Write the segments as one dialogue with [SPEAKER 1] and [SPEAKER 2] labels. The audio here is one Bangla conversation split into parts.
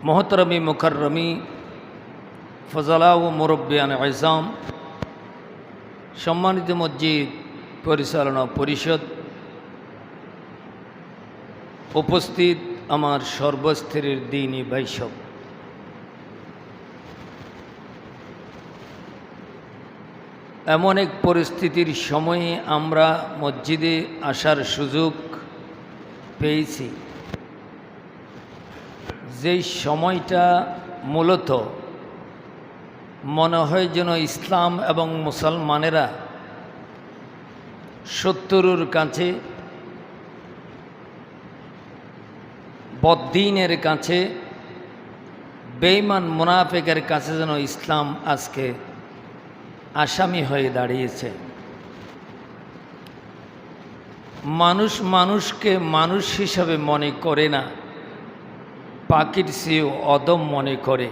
[SPEAKER 1] मोहतरमी मुकर्रमी फजला व मुरब्बियान आज़ाम सम्मानित मस्जिद परिचालना परिषद उपस्थित आमार सर्वस्तरेर दीनी भाईसब एमन एक परिस्थितिर समये आमरा मस्जिदे आसार सुयोग पेয়েছি যে সময়টা মূলত মনে হয় যেন ইসলাম এবং মুসলমানেরা শত্রুর কাছে বদ্দীনের কাছে বেঈমান মুনাফিকের কাছে যেন ইসলাম আজকে আসামি হয়ে দাঁড়িয়েছে। মানুষ মানুষকে মানুষ হিসাবে মনে করে না, পাখির চেয়েও অদম মনে করে।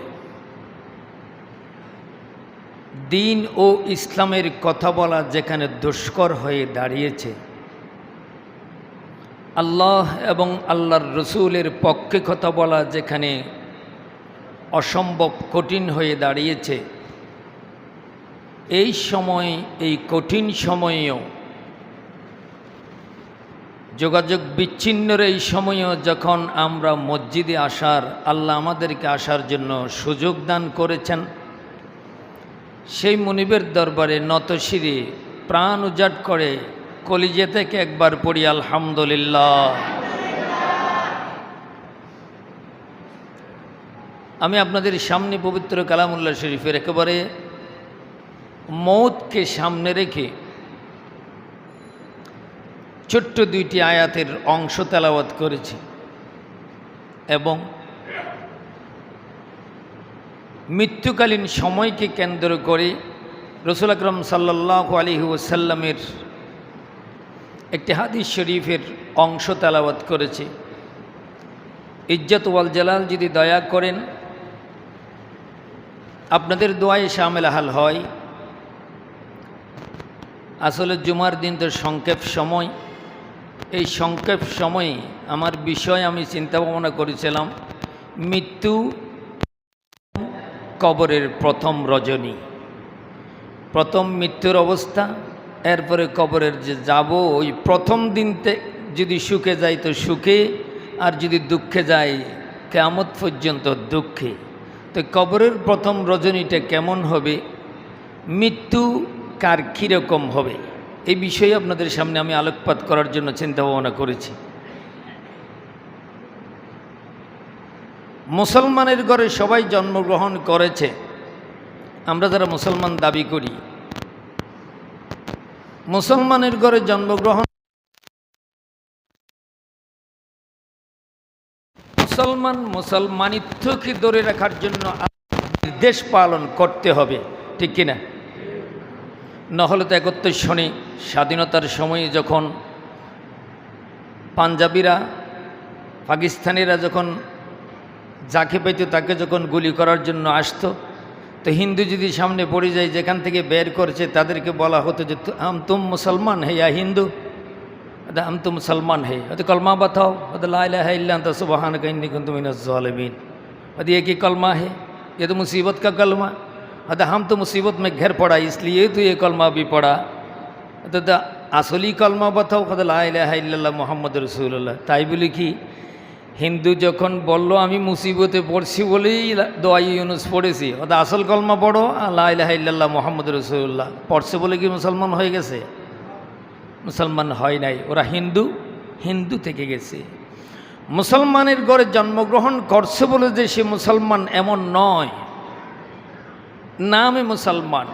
[SPEAKER 1] দিন ও ইসলামের কথা বলা যেখানে দুষ্কর হয়ে দাঁড়িয়েছে, আল্লাহ এবং আল্লাহর রসুলের পক্ষে কথা বলা যেখানে অসম্ভব কঠিন হয়ে দাঁড়িয়েছে, এই সময় এই কঠিন সময়েও যোগাযোগ বিচ্ছিন্নের এই সময়ও যখন আমরা মসজিদে আসার আল্লাহ আমাদেরকে আসার জন্য সুযোগ দান করেছেন, সেই মুনিবের দরবারে নতশিরে প্রাণ উজাড় করে কলিজা থেকে একবার পড়ি আলহামদুলিল্লাহ। আমি আপনাদের সামনে পবিত্র কালামুল্লাহ শরীফের একেবারে মৌতকে সামনে রেখে ছোট্ট দুইটি আয়াতের অংশ তেলাওয়াত করেছি এবং মৃত্যুকালীন সময়কে কেন্দ্র করে রাসূল আকরাম সাল্লাল্লাহু আলাইহি ওয়াসাল্লামের একটি হাদিস শরীফের অংশ তেলাওয়াত করেছি। ইজ্জত ওয়াল জালাল যদি দয়া করেন আপনাদের দোয়ায় শামিল হাল হয়। আসলে জুমার দিন তো সংক্ষেপ সময়, এই সংক্ষেপ সময়ে আমার বিষয় আমি চিন্তা ভাবনা করেছিলাম মৃত্যু, কবরের প্রথম রজনী, প্রথম মৃত্যুর অবস্থা, এরপরে কবরের যে যাব ওই প্রথম দিনতে যদি সুখে যাই তো সুখে, আর যদি দুঃখে যাই কিয়ামত পর্যন্ত দুঃখে। তো কবরের প্রথম রজনীটা কেমন হবে, মৃত্যু কার কীরকম হবে, এই বিষয়ে আপনাদের সামনে আমি আলোকপাত করার জন্য চিন্তা ভাবনা করেছি। মুসলমানের ঘরে সবাই জন্মগ্রহণ করেছে, আমরা যারা মুসলমান দাবি করি মুসলমানের ঘরে জন্মগ্রহণ, মুসলমানিত্বকে ধরে রাখার জন্য নির্দেশ পালন করতে হবে, ঠিক কিনা? নহলে তো 71 সনে স্বাধীনতার সময়ে যখন পাঞ্জাবিরা পাকিস্তানিরা যখন যাকে পাইত তাকে যখন গুলি করার জন্য আসতো, তো হিন্দু যদি সামনে পড়ে যায় যেখান থেকে বের করেছে তাদেরকে বলা হতো যে হাম তুম মুসলমান হে ইয়া হিন্দু, হাম তুম মুসলমান হে, কলমা বাতাও, লা ইলাহা ইল্লা আনতা সুবহানাকা ইন্নী কুনতু মিনাজ জালিমিন, ये की कलमा है, ये तो मुसीबत का कलमा, हम तो मुसीबत में घर पड़ा इसलिए तो ये कलमा भी पड़ा, तो আসলি কলমা बताओ, লা ইলাহা ইল্লাল্লাহ মুহাম্মাদুর রাসূলুল্লাহ। তাই বলি কি হিন্দু যখন বলল আমি মুসিবতে পড়ছি বলেই দোয়া ইউনুস পড়েছি, আসল কলমা পড়ো লা ইলাহা ইল্লাল্লাহ মুহাম্মাদুর রাসূলুল্লাহ, পড়ছে বলে কি মুসলমান হয়ে গেছে? মুসলমান হয় নাই, ওরা হিন্দু থেকে গেছে। মুসলমানের ঘরে জন্মগ্রহণ করছে বলে যে সে মুসলমান এমন নয়, নামে মুসলমান।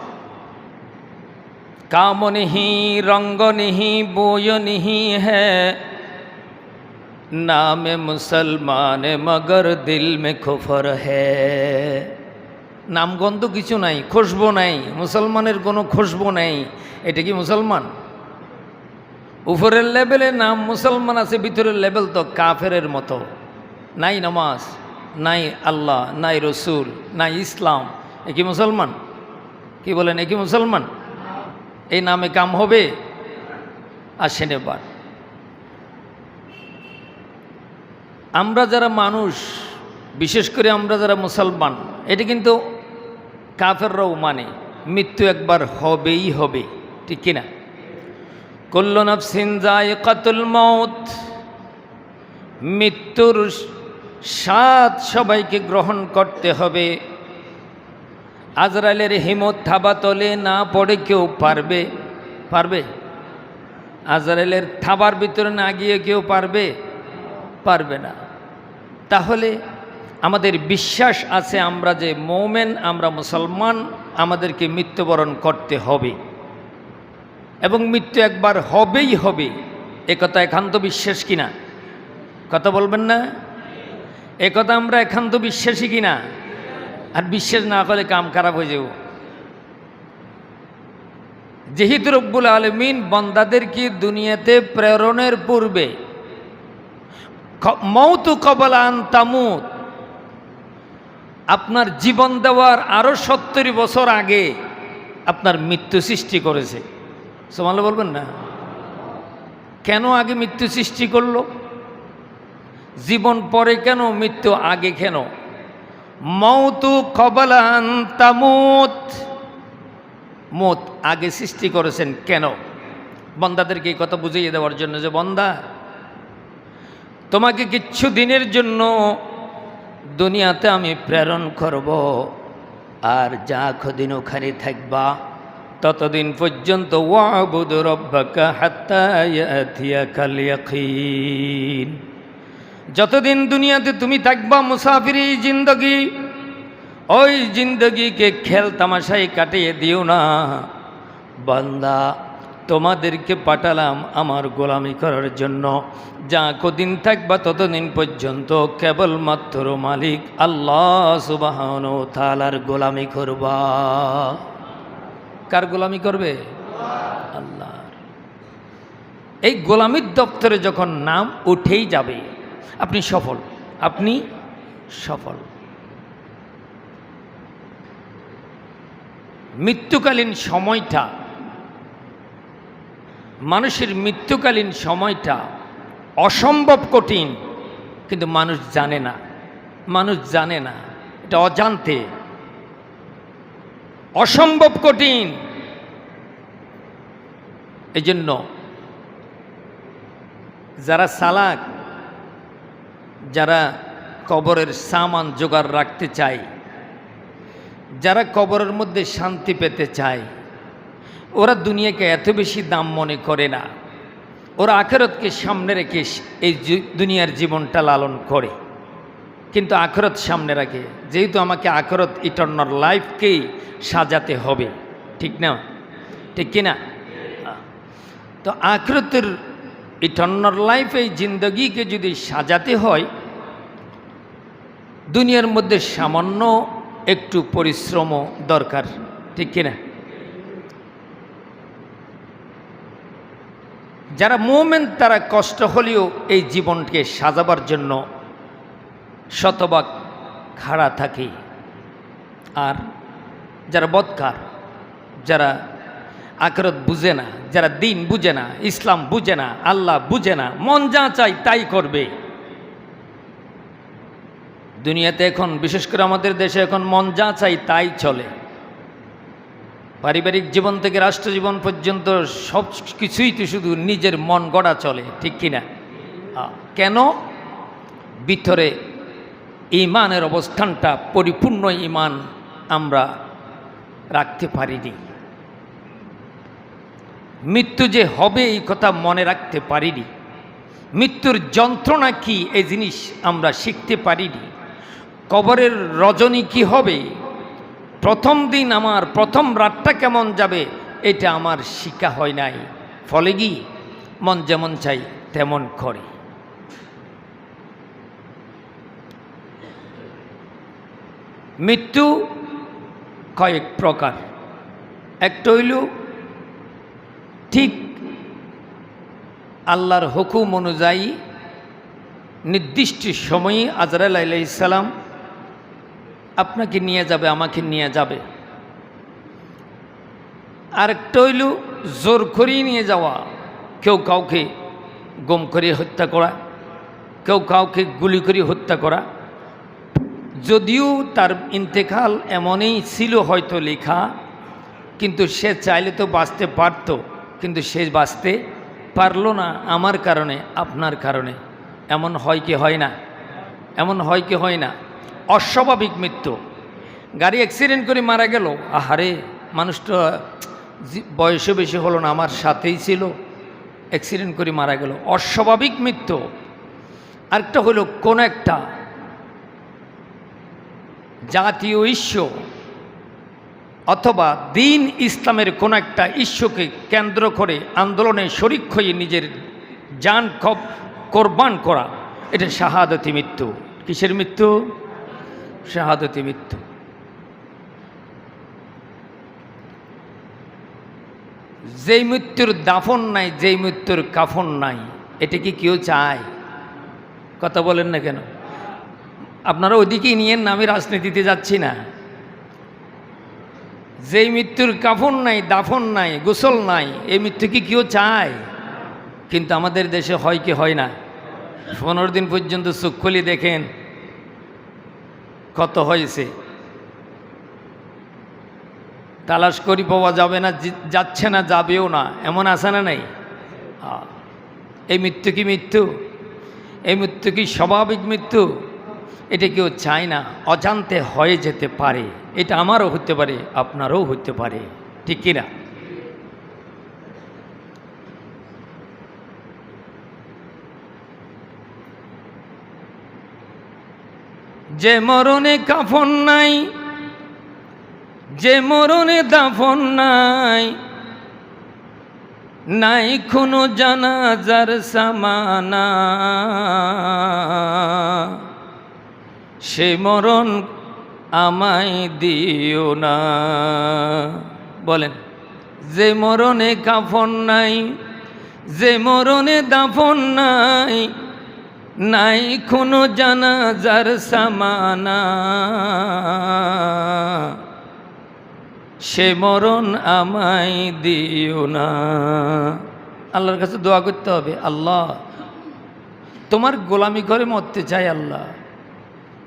[SPEAKER 1] काम नहीं रंग नहीं बोय नहीं है, नाम मुसलमान मगर दिल में कुफर है। নামগন্ধ কিছু নাই, খুশবু নাই, মুসলমানের কোনো খুশবু নাই, এটা কি মুসলমান? উপরের লেভেলে নাম মুসলমান আছে, ভিতরের লেভেল তো কাফেরের মতো, নাই নামাজ, নাই আল্লাহ, নাই রসুল, নাই ইসলাম, এ কি মুসলমান? কি বলেন, এ কি মুসলমান? এই নামে কাম হবে? আসেন এবার আমরা যারা মানুষ বিশেষ করে আমরা যারা মুসলমান, এটা কিন্তু কাফেররাও মানে মৃত্যু একবার হবেই হবে, ঠিক কিনা? কুল্লু নাফসিন যায়িকাতুল মাউত, মৃত্যুর স্বাদ সবাইকে গ্রহণ করতে হবে। আজরাইলের হিমত থাবা তলে না পড়ে কেউ পারবে? পারবে? আজরাইলের থাবার ভিতরে না গিয়ে কেউ পারবে? পারবে না। তাহলে আমাদের বিশ্বাস আছে আমরা যে মোমেন, আমরা মুসলমান, আমাদেরকে মৃত্যুবরণ করতে হবে এবং মৃত্যু একবার হবেই হবে। একথা একান্ত বিশ্বাস কিনা? কথা বলবেন না? একথা আমরা একান্ত বিশ্বাসী কিনা? আর বিশ্বাস না করলে কাম খারাপ হয়ে যাব। যেহেতু রব্বুল আলামিন বান্দাদেরকে দুনিয়াতে প্রেরণের পূর্বে মৌতু কবলা আন তামুত, আপনার জীবন দেওয়ার আরো 70 বছর আগে আপনার মৃত্যু সৃষ্টি করেছে। সুবহানাল্লাহ বলবেন না? কেন আগে মৃত্যু সৃষ্টি করলো? জীবন পরে কেন, মৃত্যু আগে কেন? মৌতু কবলা আন তামুত, মত আগে সৃষ্টি করেছেন কেন? বান্দাদেরকে এই কথা বুঝিয়ে দেওয়ার জন্য যে বান্দা, তোমাকে কিছু দিনের জন্য দুনিয়াতে আমি প্রেরণ করব, আর যা কদিন ওখানে থাকবা ততদিন পর্যন্ত ওয়াবুদ রব্বাকা হাত্তা ইয়াতিয়াকাল ইয়াকিন, যতদিন দুনিয়াতে তুমি থাকবা মুসাফিরি জিন্দগি, ওই জিন্দগিকে খেল তামাশায় কাটিয়ে দিও না। বান্দা, তোমাদেরকে পাঠালাম আমার গোলামি করার জন্য, যা কদিন থাকবা ততদিন পর্যন্ত কেবলমাত্র মালিক আল্লাহ সুবহানাহু ওয়া তাআলার গোলামি করবা। কার গোলামি করবে? আল্লাহর। এই গোলামির দপ্তরে যখন নাম উঠেই যাবে, আপনি সফল, আপনি সফল। মৃত্যুকালীন সময়টা, মানুষের মৃত্যুকালীন সময়টা অসম্ভব কঠিন, কিন্তু মানুষ জানে না। মানুষ জানে না, এটা অজান্তে অসম্ভব কঠিন। এই জন্য যারা চালাক, যারা কবরের সামান জোগাড় রাখতে চায়, যারা কবরের মধ্যে শান্তি পেতে চায়, ওরা দুনিয়াকে এত বেশি দাম মনে করে না। ওরা আখিরাতকে সামনে রেখে এই দুনিয়ার জীবনটা লালন করে, কিন্তু আখিরাত সামনে রাখে। যেহেতু আমাকে আখিরাত ইটারনাল লাইফকেই সাজাতে হবে, ঠিক না? ঠিক কিনা? তো আখিরাতের ইটারনাল লাইফ, এই জিন্দগিকে যদি সাজাতে হয়, দুনিয়ার মধ্যে সামান্য একটু পরিশ্রম দরকার, ঠিক কিনা? যারা মুমিন তারা কষ্ট হলেও এই জীবনকে সাজাবার জন্য শতভাগ খাড়া থাকে। আর যারা বদকার, যারা আখিরাত বুঝে না, যারা দিন বুঝে না, ইসলাম বুঝে না, আল্লাহ বুঝে না, মন যা চাই তাই করবে। দুনিয়াতে এখন, বিশেষ করে আমাদের দেশে এখন মন যা চাই তাই চলে। পারিবারিক জীবন থেকে রাষ্ট্র জীবন পর্যন্ত সব কিছুই তো শুধু নিজের মন গড়া চলে, ঠিক কিনা? কেন? ভিতরে ঈমানের অবস্থানটা, পরিপূর্ণ ঈমান আমরা রাখতে পারিনি। মৃত্যু যে হবে এই কথা মনে রাখতে পারিনি। মৃত্যুর যন্ত্রণা কি এই জিনিস আমরা শিখতে পারিনি। কবরের রজনী কি হবে, প্রথম দিন আমার প্রথম রাতটা কেমন যাবে, এটা আমার শিক্ষা হয় নাই। ফলে কি মন যেমন চাই তেমন করে। মৃত্যু কয়েক প্রকার। একটা হইল ঠিক আল্লাহর হুকুম অনুযায়ী নির্দিষ্ট সময়ে আজরাইল আলাইহিস সালাম আপনাকে নিয়ে যাবে, আমাকে নিয়ে যাবে। আরেকটা হইল জোর করিয়ে নিয়ে যাওয়া, কেউ কাউকে গুম করে হত্যা করা, কেউ কাউকে গুলি করে হত্যা করা, যদিও তার ইন্তেকাল এমনই ছিল হয়তো লেখা, কিন্তু সে চাইলে তো বাঁচতে পারত, কিন্তু সে বাঁচতে পারল না আমার কারণে, আপনার কারণে। এমন হয় কি হয় না? এমন হয় কি হয় না? অস্বাভাবিক মৃত্যু। গাড়ি অ্যাক্সিডেন্ট করে মারা গেল, আহারে মানুষটা বয়সে বেশি হলো না, আমার সাথেই ছিল, অ্যাক্সিডেন্ট করে মারা গেল, অস্বাভাবিক মৃত্যু। আরেকটা হলো কোন একটা জাতীয় ইস্যু অথবা দিন ইসলামের কোন একটা ইস্যুকে কেন্দ্র করে আন্দোলনে শরিক হয়ে নিজের জান কোরবান করা, এটা শাহাদতি মৃত্যু। কিসের মৃত্যু? শাহাদতি মৃত্যু। যেই মৃত্যুর দাফন নাই, যেই মৃত্যুর কাফন নাই, এটা কি কেউ চায়? কথা বলেন না কেন? আপনারা ওইদিকেই নিয়েন না, আমি রাজনীতিতে যাচ্ছি না। যেই মৃত্যুর কাফন নাই, দাফন নাই, গোসল নাই, এই মৃত্যু কি কেউ চায়? কিন্তু আমাদের দেশে হয় কি হয় না? 15 দিন পর্যন্ত চোখ খুলে দেখেন কত হয়েছে, তালাশ করি পাওয়া যাবে না, যাচ্ছে না, যাবেও না, এমন আছে না নাই? এই মৃত্যু কি মৃত্যু? এই মৃত্যু কি স্বাভাবিক মৃত্যু? এটা কেউ চায় না, অজান্তে হয়ে যেতে পারে। এটা আমারও হতে পারে, আপনারও হতে পারে, ঠিক কিনা? যে মরণে কাফন নাই, যে মরণে দাফন নাই, নাই কোনো জানাজার সামানা, সে মরণ আমায় দিও না। বলেন, যে মরণে কাফন নাই, যে মরণে দাফন নাই, নাই কোনো জানাজার সামানা, সে মরণ আমায় দিও না। আল্লাহর কাছে দোয়া করতে হবে, আল্লাহ তোমার গোলামি করে মরতে চাই আল্লাহ,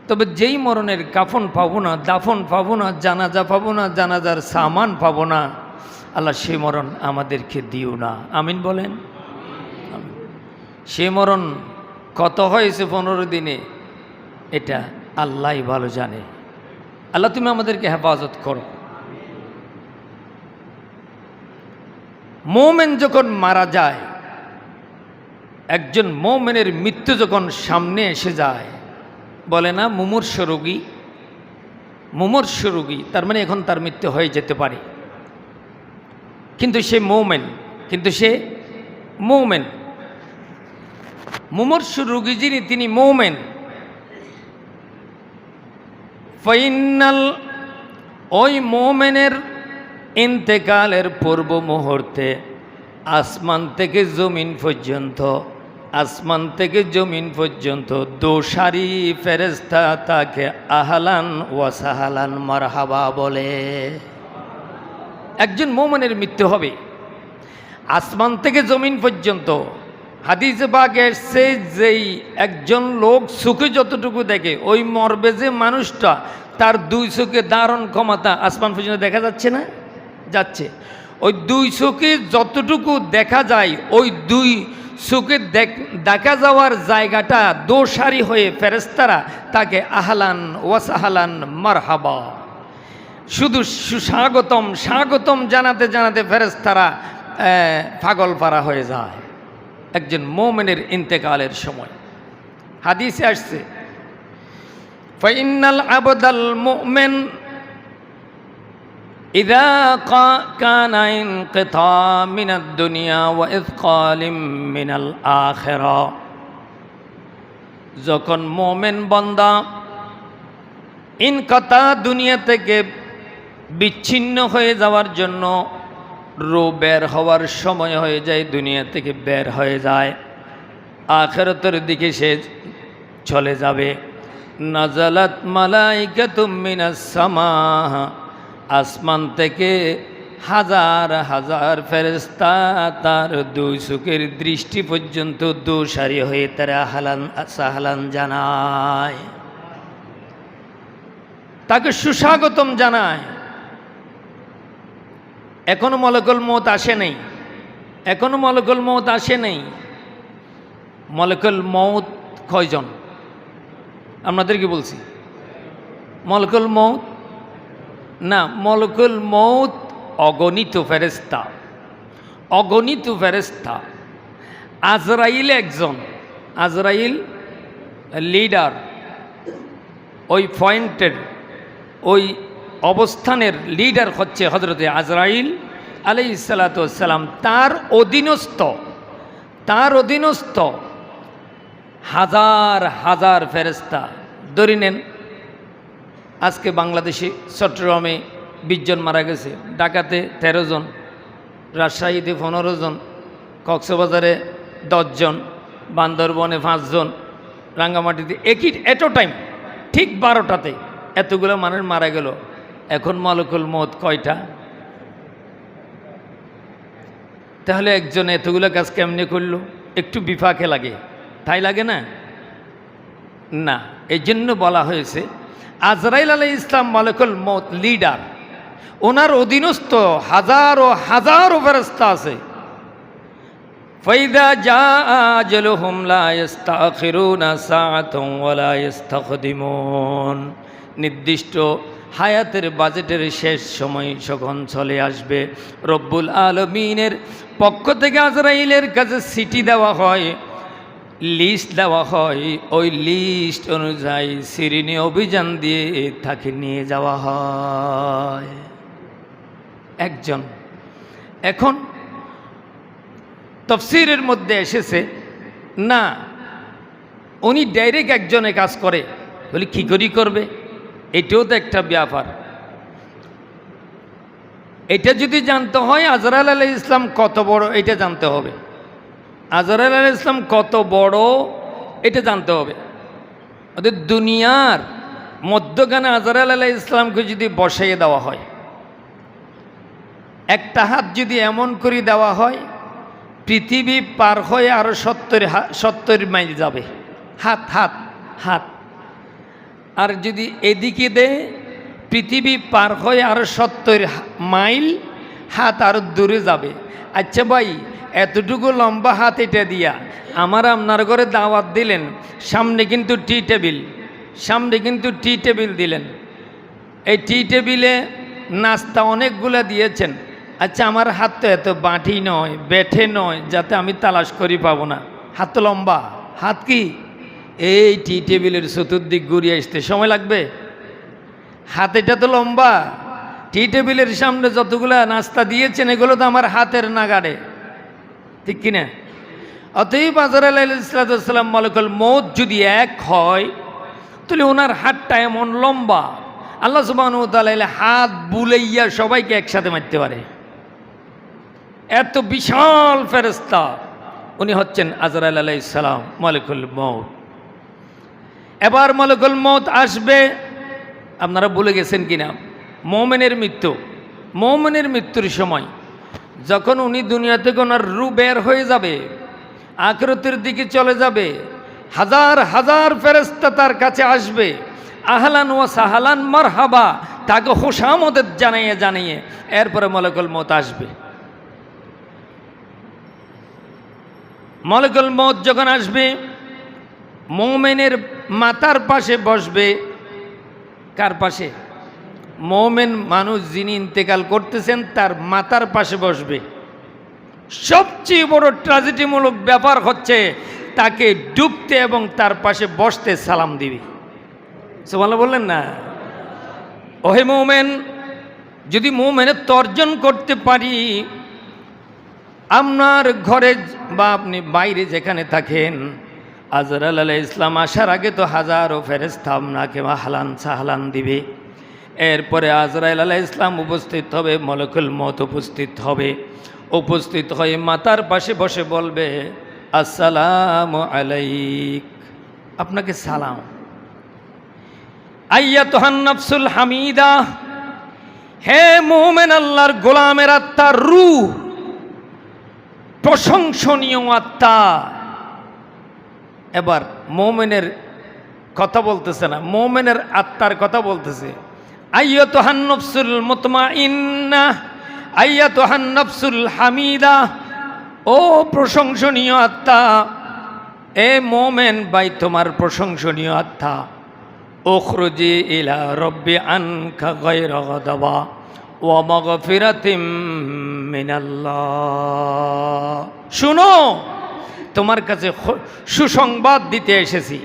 [SPEAKER 1] তবে যেই মরণের কাফন পাবো না, দাফন পাবো না, জানাজা পাবো না, জানাজার সামান পাবো না, আল্লাহ সে মরণ আমাদেরকে দিও না। আমিন বলেন। সে মরণ কত হয়েছে 15 দিনে, এটা আল্লাহই ভালো জানে। আল্লাহ তুমি আমাদেরকে হেফাজত করো। মোমেন যখন মারা যায়, একজন মোমেনের মৃত্যু যখন সামনে এসে যায়, বলে না মুমূর্ষ রোগী, মুমূর্ষ রোগী, তার মানে এখন তার মৃত্যু হয়ে যেতে পারে, কিন্তু সে মোমেন, কিন্তু সে মোমেন। মুমূর্ষ রোগী যিনি, তিনি মোমেন। ফাইনাল ওই মোমেনের ইন্তেকালের পূর্ব মুহূর্তে আসমান থেকে জমিন পর্যন্ত, আসমান থেকে জমিন পর্যন্ত দোসারি ফেরেশতা তাকে আহলান ওয়া সাহালান মারহাবা বলে। একজন মোমেনের মৃত্যু হবে আসমান থেকে জমিন পর্যন্ত। হাদিসে পাকে এসেছে, যেই একজন লোক চোখে যতটুকু দেখে, ওই মরবে যে মানুষটা, তার 2 চোখে ধারণ ক্ষমতা আসমান পর্যন্ত দেখা যাচ্ছে না? যাচ্ছে। ওই 2 চোখে যতটুকু দেখা যায়, ওই 2 চোখে দেখা যাওয়ার জায়গাটা দোসারি হয়ে ফেরেশতারা তাকে আহলান ওয়াসাহালান মারহাবা, শুধু সুস্বাগতম স্বাগতম জানাতে জানাতে ফেরেশতারা পাগল পারা হয়ে যায় একজন মোমেনের ইন্তেকালের সময়। হাদিসে আসছে, ফাইনাল আবদাল মুমিন ইযা কানা ইনকিতা মিনাদ দুনিয়া ওয়া ইসকালিম মিনাল আখিরা, যখন মোমেন বান্দা ইনকিতা দুনিয়া থেকে বিচ্ছিন্ন হয়ে যাওয়ার জন্য রূহ বের হওয়ার সময় হয়ে যায়, দুনিয়া থেকে বের হয়ে যায়, আখিরাতের দিকে সে চলে যাবে। নাজালাত মালাইকাতুম মিনাস সামা, আসমান থেকে হাজার হাজার ফেরেশতা তার 2 চোখের দৃষ্টি পর্যন্ত দোসারি হয়ে তারা আহলান সাহলান জানায়। তাকে সুস্বাগতম জানায়। এখনো মালাকুল মউত আসে নাই, এখনো মালাকুল মউত আসে নাই। মালাকুল মউত কয়জন আপনাদেরকে বলছি? মালাকুল মউত না, মালাকুল মউত অগণিত ফেরেশতা, অগণিত ফেরেশতা। আজরাইল একজন, আজরাইল লিডার, ওই পয়েন্টের ওই অবস্থানের লিডার হচ্ছে হযরতে আজরাইল আলাইহিস সালাতু ওয়াস সালাম। তার অধীনস্থ, তার অধীনস্থ হাজার হাজার ফেরেশতা। ধরে নেন আজকে বাংলাদেশে চট্টগ্রামে 20 জন মারা গেছে, ঢাকাতে 13 জন, রাজশাহীতে 15 জন, কক্সবাজারে 10 জন, বান্দরবনে 5 জন, রাঙ্গামাটিতে একই এট টাইম ঠিক 12টাতে এতগুলো মানুষ মারা গেল। এখন মালাকুল মউত কয়টা? তাহলে একজন এতগুলো কাজ কেমনে করলো? একটু বিপাকে লাগে, তাই লাগে না? না, এই জন্য বলা হয়েছে আজরাইল আলাইহিস সালাম মালাকুল মউত লিডার, ওনার অধীনস্থ হাজারো হাজারো ফেরেশতা আছে। ফাইদা জাআ আজলুহুম লা ইস্তাখিরুনা সাআতান ওয়া লা ইস্তাকদিমুন। নির্দিষ্ট হায়াতের বাজেটের শেষ সময় যখন চলে আসবে, রব্বুল আলামিনের পক্ষ থেকে আজরাইলের কাছে চিঠি দেওয়া হয়, লিস্ট দেওয়া হয়, ওই লিস্ট অনুযায়ী সিরিনি অভিযান দিয়ে তাকে নিয়ে যাওয়া হয় একজন। এখন তাফসীরের মধ্যে এসেছে না, উনি ডাইরেক্ট একজনে কাজ করে, বলি কী করি করবে? এটাও তো একটা ব্যাপার। এটা যদি জানতে হয় আজরাইল আলাইহিস সালাম কত বড় এটা জানতে হবে, আজরাইল আলাইহিস সালাম কত বড় এটা জানতে হবে। ওদের দুনিয়ার মধ্যখানে আজরাইল আলাইহিস সালামকে যদি বসাইয়ে দেওয়া হয়, একটা হাত যদি এমন করে দেওয়া হয়, পৃথিবী পার হয়ে আরো 70 মাইল যাবে হাত, হাত হাত। আর যদি এদিকে দে, পৃথিবী পার হয়ে আরো 70 মাইল হাত আরো দূরে যাবে। আচ্ছা ভাই, এতটুকু লম্বা হাত এটা দিয়া আমার আপনার ঘরে দাওয়াত দিলেন, সামনে কিন্তু টি টেবিল, সামনে কিন্তু টি টেবিল দিলেন, এই টি টেবিলে নাস্তা অনেকগুলো দিয়েছেন। আচ্ছা আমার হাত তো এত বাঁটি নয়, বেঠে নয়, যাতে আমি তালাশ করি পাবো না। হাত তো লম্বা, হাত কি এই টি টেবিলের চতুর্দিক ঘুরিয়ে আসতে সময় লাগবে? হাত এটা তো লম্বা, টি টেবিলের সামনে যতগুলা নাস্তা দিয়েছেন এগুলো তো আমার হাতের নাগাড়ে, ঠিক কিনা? অতএব আজরাইল আলাইহিস সালাম মালাকুল মউত যদি এক হয়, তাহলে ওনার হাতটা এমন লম্বা, আল্লাহ সুবহানাহু ওয়া তাআলা হাত বুলাইয়া সবাইকে একসাথে মারতে পারে। এত বিশাল ফেরেশতা উনি হচ্ছেন আজরাইল আলাইহিস সালাম মালাকুল মউত। এবার মালাকুল মউত আসবে, আপনারা ভুলে গেছেন কিনা, মুমিনের মৃত্যু, মুমিনের মৃত্যুর সময় যখন উনি দুনিয়া থেকে ওনার রূহ বের হয়ে যাবে, আখিরাতের দিকে চলে যাবে, হাজার হাজার ফেরেশতা তার কাছে আসবে, আহলান ওয়া সাহলান মারহাবা, তাকে খুশামদ জানিয়ে জানিয়ে এরপরে মালাকুল মউত আসবে। মালাকুল মউত যখন আসবে, মুমিনের মাথার পাশে বসবে। কার পাশে? মুমিন মানুষ যিনি ইন্তেকাল করতেছেন তার মাথার পাশে বসবে। সবচেয়ে বড় ট্র্যাজেডিমূলক ব্যাপার হচ্ছে তাকে ডুবতে এবং তার পাশে বসতে সালাম দিবি। সুবহানাল্লাহ বললেন না? ওহে মুমিন, যদি মুমিনের তর্জন করতে পারি, আপনার ঘরে বা আপনি বাইরে যেখানে থাকেন, আজরাইল আলাইহিস সালাম আসার আগে তো হাজারো ফেরেশতা আপনাকে আহলান সাহলান দিবে। এরপরে আজরাইল আলাইহিস সালাম উপস্থিত হবে, মালাকুল মউত উপস্থিত হবে, উপস্থিত হয়ে মাথার পাশে বসে বলবে আসসালামু আলাইক, আপনাকে সালাম। আইয়াতুহান নাফসুল হামিদা, হে মুমিন আল্লাহর গোলামের আত্মা, রূহ, প্রশংসনীয় আত্মা। এবার মুমিনের কথা বলতেছে না, মুমিনের আত্মার কথা বলতেছে। আইয়াতুহান নাফসুল মুতমাইন্নাহ, আইয়াতুহান নাফসুল হামিদা, ও প্রশংসনীয় আত্মা, এ মোমেন ভাই তোমার প্রশংসনীয় আত্মা, উখরুজি ইলা রব্বি আনকা গায়রা গাদাবা ওয়া মাগফিরাতিম মিনাল্লাহ। শুনো, তোমার কাছে সুসংবাদ দিতে এসেছি।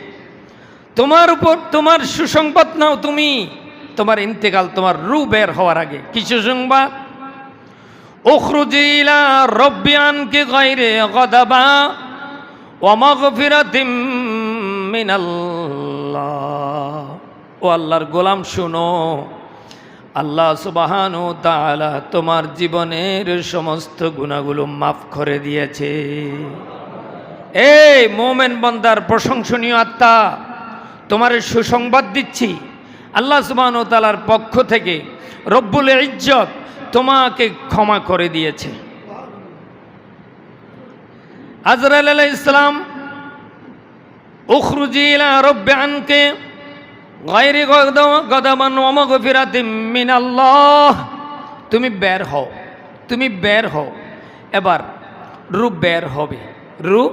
[SPEAKER 1] তোমার উপর তোমার সুসংবাদ নাও তুমি, তোমার ইন্তেকাল, তোমার রূহ বের হওয়ার আগে। কি সুসংবাদ? উখরুজি ইলা রব্বি আনকা গায়রা গাদাবা ওয়া মাগফিরাতিম মিনাল্লাহ। ও আল্লাহর গোলাম শুনো, আল্লাহ সুবহানাহু ওয়া তাআলা তোমার জীবনের সমস্ত গুনাহগুলো মাফ করে দিয়েছে। এই মুমিন বান্দার প্রশংসনীয় আত্মা, তোমার সুসংবাদ দিচ্ছি, আল্লাহ সুবহানাহু ওয়া তাআলার পক্ষ থেকে রব্বুল ইজ্জত তোমাকে ক্ষমা করে দিয়েছে। আজরাইল আলাইহিস সালাম উখরুজি ইলা রব্বি আনকা গায়রি গাদাবান ওয়া মাগফিরাতিম মিনাল্লাহ, তুমি বের হও, তুমি বের হও। এবার রূহ বের হবে, রূহ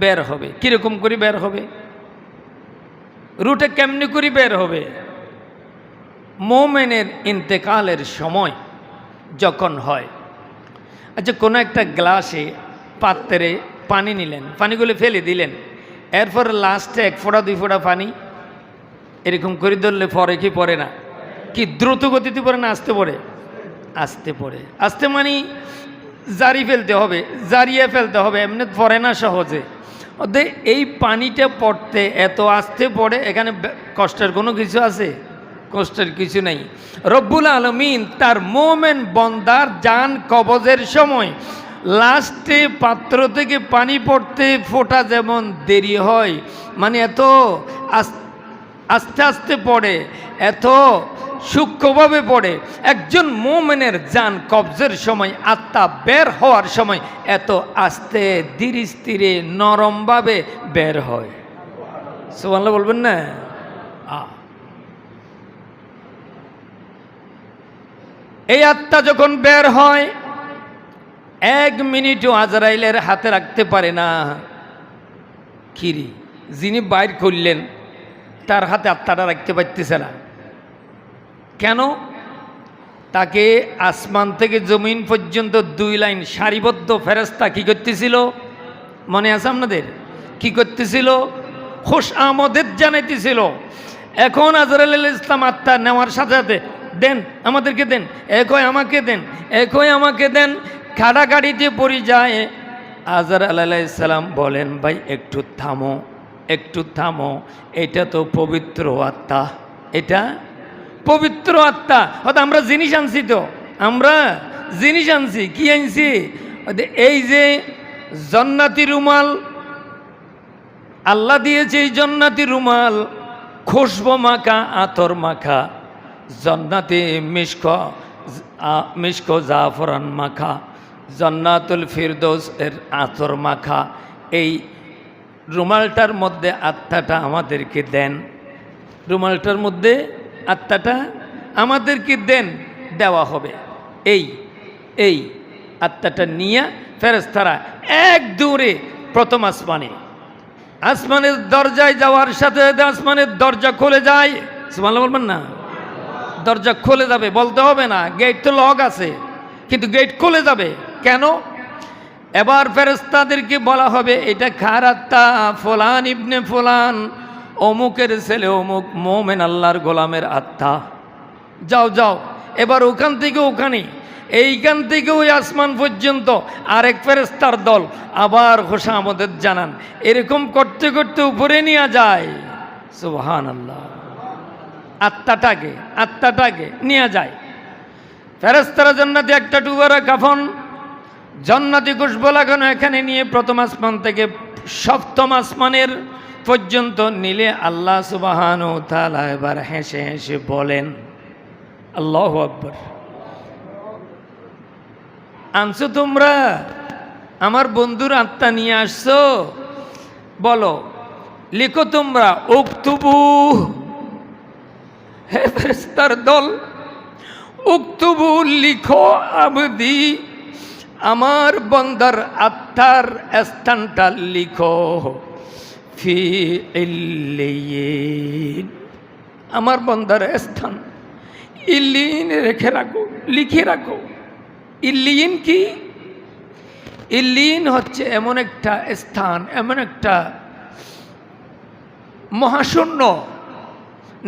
[SPEAKER 1] বের হবে। কিরকম করে বের হবে? রূহটা কেমনি করে বের হবে? মোমেনের ইন্তেকালের সময় যখন হয়, আচ্ছা কোনো একটা গ্লাসে পাত্রে পানি নিলেন, পানিগুলো ফেলে দিলেন, এরপর লাস্টে 1 ফোঁটা 2 ফোঁটা পানি এরকম করে ধরলে পরে কি পড়ে না? কি দ্রুত গতিতে পড়ে না আস্তে পড়ে? আস্তে পড়ে। আস্তে মানে জারি ফেলতে হবে, জারিয়ে ফেলতে হবে, এমনি পড়ে না সহজে। অর্থাৎ এই পানিটা পড়তে এত আস্তে পড়ে, এখানে কষ্টের কোনো কিছু আছে? কষ্টের কিছু নেই। রব্বুল আলামিন তার মোমেন বন্দার জান কবজের সময় লাস্টে পাত্র থেকে পানি পড়তে ফোঁটা যেমন দেরি হয়, মানে এত আস্তে আস্তে পড়ে, এত সূক্ষ্মভাবে পড়ে, একজন মোমেনের জান কবজের সময়, আত্মা বের হওয়ার সময় এত আস্তে ধীরে স্থিরে নরমভাবে বের হয়। সুবহানাল্লাহ বলবেন না? এই আত্মা যখন বের হয় 1 মিনিটও আজরাইলের হাতে রাখতে পারে না। কিরি, যিনি বাইর করলেন তার হাতে আত্মাটা রাখতে পারতেছে না। কেন? তাকে আসমান থেকে জমিন পর্যন্ত 2 লাইন সারিবদ্ধ ফেরেশতা কি করতেছিল? মনে আছে আপনাদের? কি করতেছিল? খুশ আমদের জানাইতেছিল। এখন আজরাইল আলাইহিস সালাম আত্মা নেওয়ার সাথে সাথে দেন, আমাদেরকে দেন, একই আমাকে দেন, একই আমাকে দেন, কাড়াকাড়িতে পড়ে যায়। আজরাইল আলাইহিস সালাম বলেন, ভাই একটু থামো, একটু থামো, এটা তো পবিত্র আত্মা, এটা পবিত্র আত্মা। হয়তো আমরা জিনিস আনছি, তো আমরা জিনিস আনছি। কি আনছি? এই যে জান্নাতি রুমাল আল্লাহ দিয়েছে, এই জান্নাতি রুমাল খুশবু মাখা, আতর মাখা, জান্নাতে মিশক জাফরান মাখা, জান্নাতুল ফিরদৌস এর আতর মাখা। এই রুমালটার মধ্যে আত্মাটা আমাদেরকে দেন, রুমালটার মধ্যে আত্মাটা আমাদেরকে দেন, দেওয়া হবে। এই আত্মাটা নিয়ে ফেরেশতারা এক দৌড়ে প্রথম আসমানের দরজায় যাওয়ার সাথে আসমানের দরজা খুলে যায়। সুবহানাল্লাহ বলবেন না? দরজা খুলে যাবে, বলতে হবে না, গেট তো লক আছে, কিন্তু গেট খুলে যাবে। কেন? এবার ফেরেশতাদেরকে বলা হবে, এটা কার আত্মা? ফুলান ইবনে ফুলান, অমুকের ছেলে অমুক, মোমেন আল্লাহর গোলামের আত্মা। যাও যাও, এবার ওখান থেকে ওখানে, এইখান থেকে ওই আসমান পর্যন্ত আরেক ফেরেশতার দল আবার খুশামদের জানান। এরকম করতে করতে উপরে নিয়ে যায়। সুবহানাল্লাহ। আত্মাটাকে নিয়ে যায়। ফেরেশতারা জান্নাতে একটা টুকরা কাফন, জান্নাতি খুশবু লাগানো, এখানে নিয়ে প্রথম আসমান থেকে 7ম আসমানের পর্যন্ত নিলে আল্লাহ সুবহানাহু ওয়া তাআলা এবার হেসে হেসে বলেন, আল্লাহু আকবার। আনছো তোমরা আমার বন্ধুর আত্মা নিয়ে আসছো? বলো, লিখো তোমরা, উকতুবু হে ফেরেশতার দল, উক্তুবু লিখো আবদি, আমার বন্দার আত্মার স্থানটা লিখো ফি ইল্লিয়িন, আমার বন্দার স্থান ইল্লিয়িন রেখে রাখো, লিখে রাখো। ইল্লিয়িন কি? ইল্লিয়িন হচ্ছে এমন একটা স্থান, এমন একটা মহাশূন্য,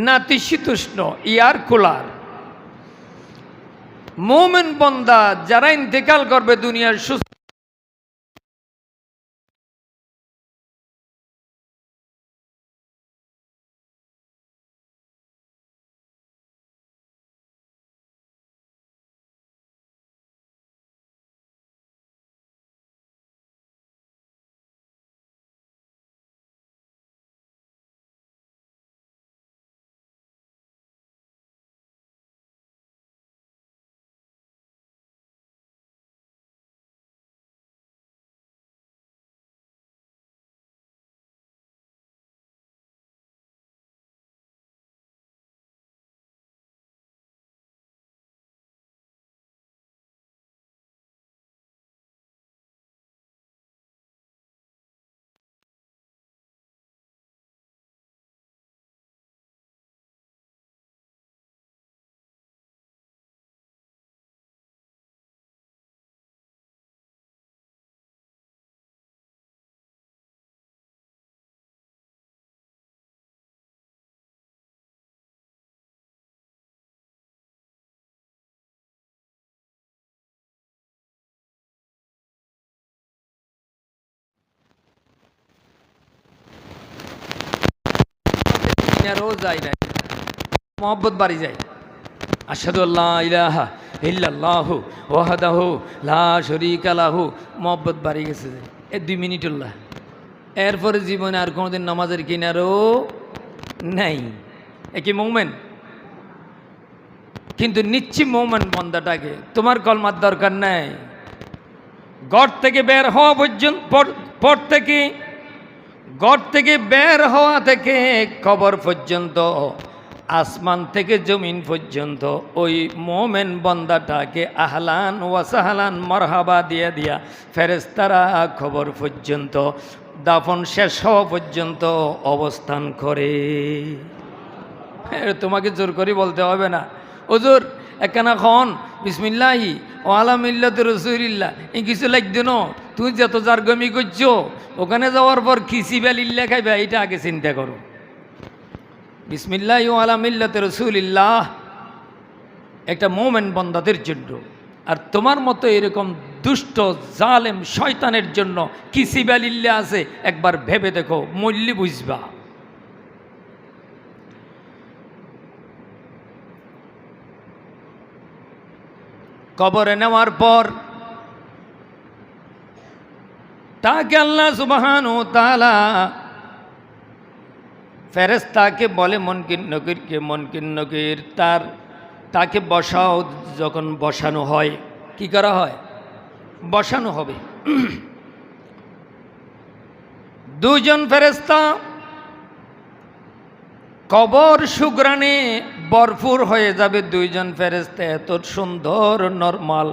[SPEAKER 1] নাতিশীতোষ্ণ, এয়ার কুলার। মোমেন বন্দা যারা ইন্তেকাল করবে দুনিয়ার সুস্থ যায় না, মহব্বত বাড়ি যায়। আশহাদু আল্লা ইলাহা ইল্লাল্লাহু ওয়াহদাহু লা শারীকা লাহু, মহব্বত বাড়ি গেছে। 2 মিনিট উল্লাহ, এরপরে জীবনে আর কোনোদিন নামাজের কিনারও নেই। একই মোমেন্ট, কিন্তু নিচ্ছি মোমেন্ট বন্দাটাকে, তোমার কলমার দরকার নেই। ঘর থেকে বের হওয়া পর্যন্ত, ঘর থেকে বের হওয়া থেকে কবর পর্যন্ত, আসমান থেকে জমিন পর্যন্ত ওই মোমেন বন্দাটাকে আহলান ওয়াসাহলান মারহাবা দিয়ে দিয়া ফেরেশতারা খবর পর্যন্ত, দাফন শেষ হওয়া পর্যন্ত অবস্থান করে। তোমাকে জোর করে বলতে হবে না, হুজুর একখানা খন বিসমিল্লাহি ও আলা মিল্লাতি রাসূলিল্লাহ, এই কিছু লাগতো না, তুই যত জারগমি করছো ওখানে যাওয়ার পর খিসিবা লিল্লা খাইবা, এটা আগে চিন্তা করো। বিসমিল্লাহি ও আলা মিল্লাতি রাসূলিল্লাহ একটা মোমেন বন্দাদের জন্য, আর তোমার মতো এরকম দুষ্ট জালেম শয়তানের জন্য খিসিবা লিল্লা আছে, একবার ভেবে দেখো, মূল্য বুঝবা। কবরে নেওয়ার পর তাকে আল্লাহ সুবহানাহু ওয়া তাআলা ফেরেশতাকে বলে মুনকির নকিরকে, মুনকির নকির তাকে বসাও। যখন বসানো হয়, কি করা হয়? বসানো হবে। 2 জন ফেরেশতা কবর সুগ্রাণে ভরপুর হয়ে যাবে। 2 জন ফেরেশতা এত সুন্দর নরমাল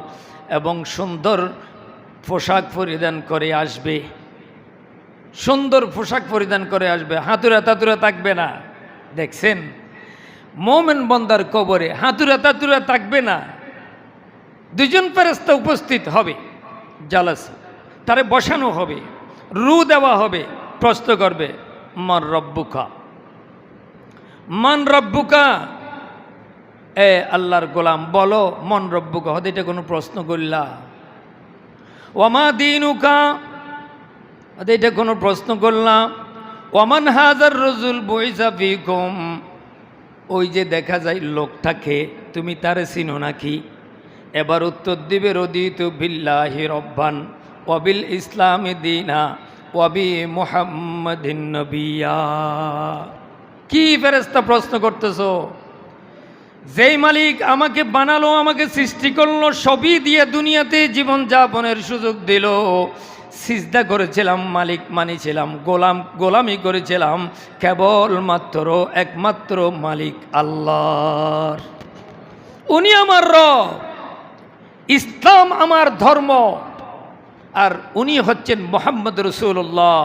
[SPEAKER 1] এবং সুন্দর পোশাক পরিধান করে আসবে, সুন্দর পোশাক পরিধান করে আসবে, হাতুড়া তাতুরা থাকবে না। দেখছেন মোমেন বন্দার কবরে হাতুড়া তাতুরা থাকবে না। 2 জন ফেরেশতা উপস্থিত হবে, জালাস, তারে বসানো হবে, রু দেওয়া হবে, প্রশ্ন করবে মান রব্বুকা, মান রব্বুকা, এ আল্লাহর গোলাম বলো মন রব্বুকা, হতে এটা কোনো প্রশ্ন করলা? ওয়ামা দীনুকা, হতে এটা কোনো প্রশ্ন করলাম? ওয়ামান হাজার রজুল বুইসা ফিকুম, ওই যে দেখা যায় লোকটাকে, তুমি তারে চিনো নাকি? এবার উত্তর দিবে রদিতু বিল্লাহি রব্বান ওয়া বিল ইসলামি দীনা ওয়া বি মুহাম্মাদিন নবিয়্যা। কি ফেরেশতা প্রশ্ন করতেছো? যেই মালিক আমাকে বানালো, আমাকে সৃষ্টি করলো, সবই দিয়ে দুনিয়াতে জীবন যাপনের সুযোগ দিল, সিজদা করেছিলাম, মালিক মানিছিলাম, গোলামি করেছিলাম কেবলমাত্র একমাত্র মালিক আল্লাহর। উনি আমার রব, ইসলাম আমার ধর্ম, আর উনি হচ্ছেন মুহাম্মদ রাসূলুল্লাহ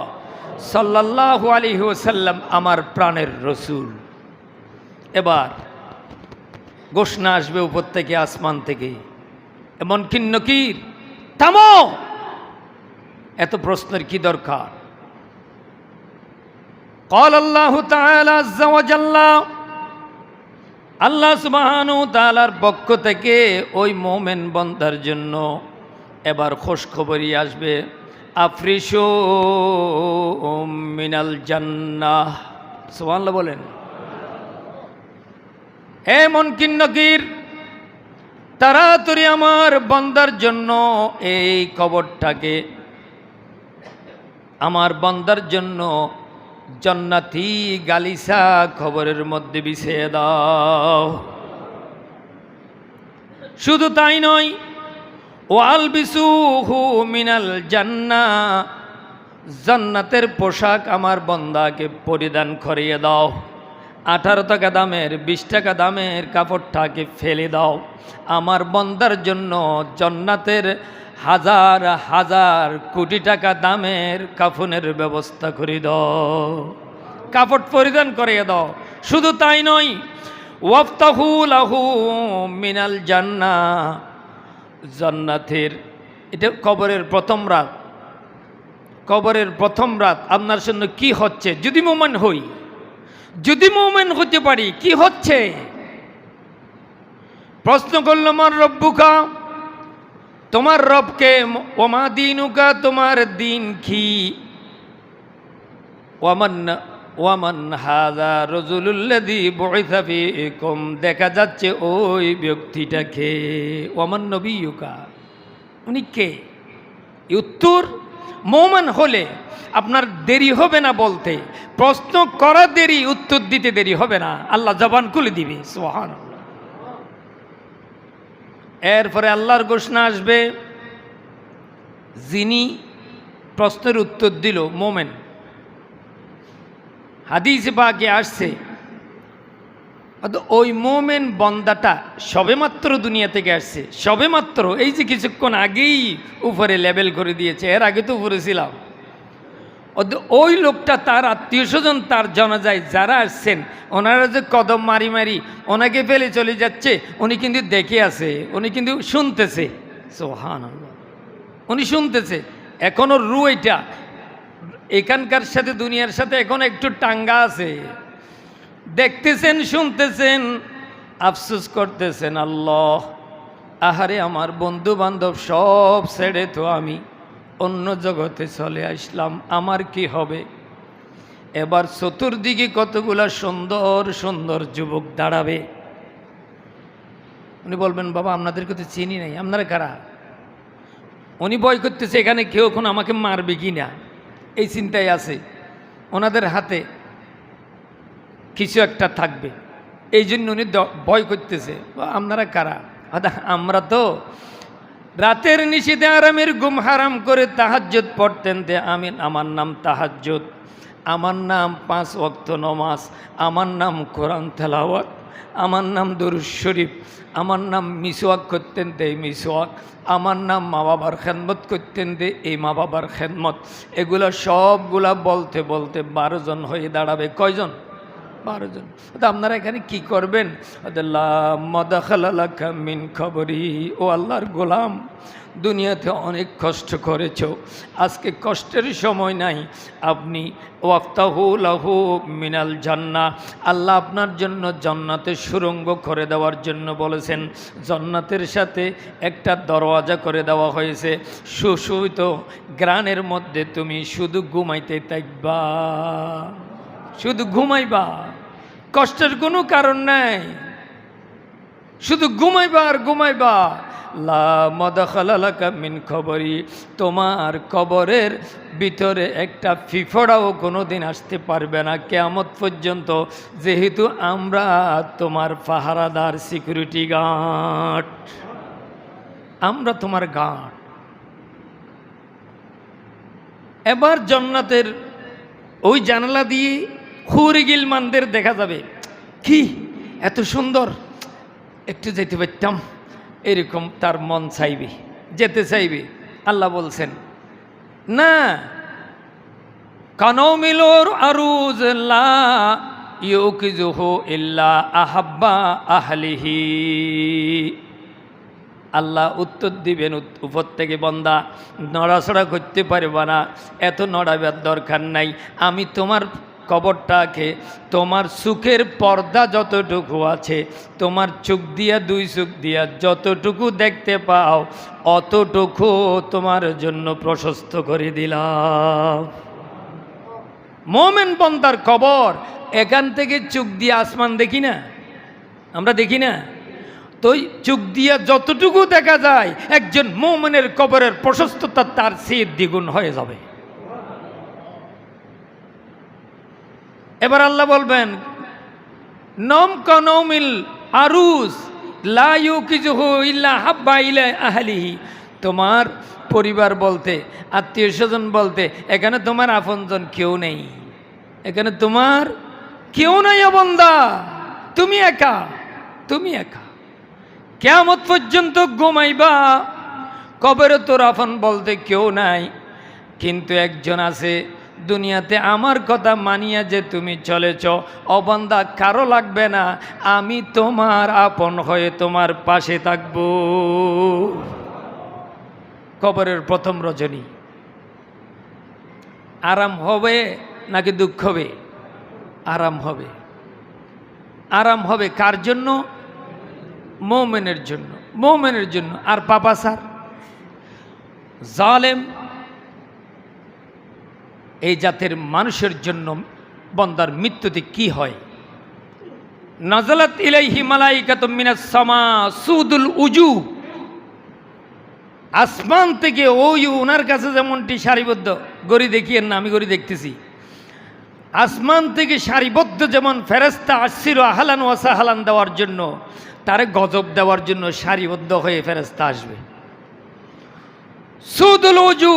[SPEAKER 1] সাল্লাল্লাহু আলাইহি ওয়াসাল্লাম, আমার প্রাণের রসুল। এবার ঘোষণা আসবে উপর থেকে, আসমান থেকে, এমন কি নকির, থামো, এত প্রশ্নের কি দরকার? قال الله تعالى عز وجل, আল্লাহ সুবহানাহু ওয়া তাআলার পক্ষ থেকে ওই মুমিন বান্দার জন্য এবার খোশখবরই আসবে, আফরিশু মিনাল জান্নাহ। সুবহানাল্লাহ বলেন। হে মুনকির নকির, তাড়াতাড়ি আমার বান্দার জন্য এই কবরটাকে, আমার বান্দার জন্য জান্নাতি গালিসা খবরের মধ্যে বিছিয়ে দাও। শুধু তাই নয়, ওয়ালবিসুহু মিনাল জান্নাহ, জান্নাতের পোশাক আমার বান্দাকে পরিধান করিয়ে দাও। 18 টাকা দামের, 20 টাকা দামের কাপড়টাকে ফেলে দাও, আমার বান্দার জন্য জান্নাতের হাজার হাজার কোটি টাকা দামের কাফনের ব্যবস্থা করে দাও, কাপড় পরিধান করিয়ে দাও। শুধু তাই নয়, ওয়াফতাহু লাহু মিনাল জান্নাহ, জান্নাতের, এটা কবরের প্রথম রাত, কবরের প্রথম রাত আপনার জন্য কি হচ্ছে? যদি মুমিন হই, যদি মুমিন হতে পারি, কি হচ্ছে? প্রশ্ন করল, মান রব্বুকা, তোমার রবকে, ওমা দীনুকা, তোমার দিন কি, ওয়ামান হাযা রাজুলুল্লাযী বুইসা ফীকুম, দেখা যাচ্ছে ওই ব্যক্তিটাকে, ওয়ামান নবিয়ুকা, উনি কে? উত্তর, মুমিন হলে আপনার দেরি হবে না বলতে, প্রশ্ন করা দেরি, উত্তর দিতে দেরি হবে না, আল্লাহ জবান খুলে দিবে। সুবহানাল্লাহ। এরপরে আল্লাহর ঘোষণা আসবে, যিনি প্রশ্নের উত্তর দিল মুমিন। হাদিসে পাকে আসছে, ওই মুমিন বান্দাটা সবেমাত্র দুনিয়া থেকে আসছে, সবেমাত্র, এই যে কিছুক্ষণ আগেই উপরে লেবেল করে দিয়েছে, এর আগে তো উপরে ছিলাম। ওই লোকটা, তার আত্মীয় স্বজন, তার জানাজায় যারা আসছেন, ওনারা যে কদম মারি মারি ওনাকে ফেলে চলে যাচ্ছে, উনি কিন্তু দেখে আছে, উনি কিন্তু শুনতেছে। সুবহানাল্লাহ, উনি শুনতেছে। এখনো রু, এটা এখানকার সাথে দুনিয়ার সাথে এখন একটু টাঙ্গা আছে, দেখতেছেন, শুনতেছেন, আফসোস করতেছেন, আল্লাহ, আহারে আমার বন্ধু বান্ধব সব ছেড়ে তো আমি অন্য জগতে চলে আসলাম, আমার কি হবে? এবার চতুর্দিকে কতগুলা সুন্দর সুন্দর যুবক দাঁড়াবে। উনি বলবেন, বাবা আপনাদেরকে তো চিনি নাই, আপনারা কারা? উনি ভয় করতেছে, এখানে কেউ এখন আমাকে মারবে কি না, এই চিন্তায় আছে। ওনাদের হাতে কিছু একটা থাকবে, এই জন্য উনি ভয় করতেছে। আপনারা কারা? আমরা তো রাতের নিশীথে আরামের ঘুম হারাম করে তাহাজ্জুদ পড়তেন, আমিন, আমার নাম তাহাজ্জুদ, আমার নাম 5 ওয়াক্ত নামাজ, আমার নাম কোরআন তেলাওয়াত, আমার নাম দরুদ শরীফ, আমার নাম মিসওয়াক করতেন, এই মিসওয়াক, আমার নাম মা বাবার খেদমত করতেন, এই মা বাবার খেদমত। এগুলো সবগুলা বলতে বলতে 12 জন হয়ে দাঁড়াবে। কয়জন? 12 জন। আপনারা এখানে কি করবেন? মিন খবরি, ও আল্লাহর গোলাম, দুনিয়াতে অনেক কষ্ট করেছ, আজকে কষ্টের সময় নাই। আপনি ওয়াফতাহু লাহু মিনাল জান্নাহ, আল্লাহ আপনার জন্য জান্নাতের সুড়ঙ্গ করে দেওয়ার জন্য বলেছেন। জান্নাতের সাথে একটা দরওয়াজা করে দেওয়া হয়েছে, সুশোভিত গ্রানের মধ্যে তুমি শুধু ঘুমাইতে থাকবা, শুধু ঘুমাইবা, কষ্টের কোনো কারণ নাই, শুধু ঘুমাইবা আর ঘুমাইবা। লা মাদখালা লাকা মিন খবরি, তোমার কবরের ভিতরে একটা ফিফড়াও কোনোদিন আসতে পারবে না কিয়ামত পর্যন্ত, যেহেতু আমরা তোমার পাহারাদার, সিকিউরিটি গার্ড, আমরা তোমার গার্ড। এবার জান্নাতের ওই জানালা দিয়ে হুরি গিলমানদের দেখা যাবে, কি এত সুন্দর, একটু যেতে পারতাম, এরকম তার মন চাইবে, যেতে চাইবে। আল্লাহ বলছেন না, কানমিলোর আরুজ লা ইউকিজুহু ইল্লা আহাব্বা আহলিহি। আল্লাহ উত্তর দিবেন উপর থেকে, বান্দা নড়াচড়া করতে পারবে না, এত নড়াবার দরকার নাই। আমি তোমার কবরটাকে, তোমার চোখের পর্দা যতটুকু আছে, তোমার চোখ দিয়া, দুই চোখ দিয়া যতটুকু দেখতে পাও, অতটুকু তোমার জন্য প্রশস্ত করে দিলাম। মোমেন বান্দার কবর, এখান থেকে চোখ দিয়ে আসমান দেখি না, আমরা দেখি না তো, চোখ দিয়া যতটুকু দেখা যায়, একজন মোমেনের কবরের প্রশস্ততা তার চেয়ে দ্বিগুণ হয়ে যাবে। এবার আল্লাহ বলবেন, নম কানৌমিল আরুস লা ইউকিজুহু ইল্লা হাব্বা ইলা আহলিহি। তোমার পরিবার বলতে, আত্মীয় স্বজন বলতে, এখানে তোমার আপনজন কেউ নেই, এখানে তোমার কেউ নাই বান্দা, তুমি একা, তুমি একা। কিয়ামত পর্যন্ত ঘুমাইবা, কবরে তোর আপন বলতে কেউ নাই, কিন্তু একজন আছে দুনিয়াতে আমার কথা মানিয়া যে তুমি চলেছ, ও বান্দা কারো লাগবে না, আমি তোমার আপন হয়ে তোমার পাশে থাকব। কবরের প্রথম রজনী আরাম হবে নাকি দুঃখ হবে? আরাম হবে। আরাম হবে কার জন্য? মোমেনের জন্য, মোমেনের জন্য। আর পাপাসার জালেম এই জাতের মানুষের জন্য বান্দার মৃত্যুতে কি হয়? নাজালাত ইলাইহি মালাইকাতুম মিনাস সামা সুদুল উজু। আসমান থেকে ওই ওনার কাছে যেমনটি সারিবদ্ধ, গড়ি দেখিয়েন না, আমি গড়ি দেখতেছি, আসমান থেকে সারিবদ্ধ যেমন ফেরেশতা আসছিল আহলান ওয়া সাহলান দেওয়ার জন্য, তারে গজব দেওয়ার জন্য সারিবদ্ধ হয়ে ফেরেশতা আসবে। সুদুল উজু,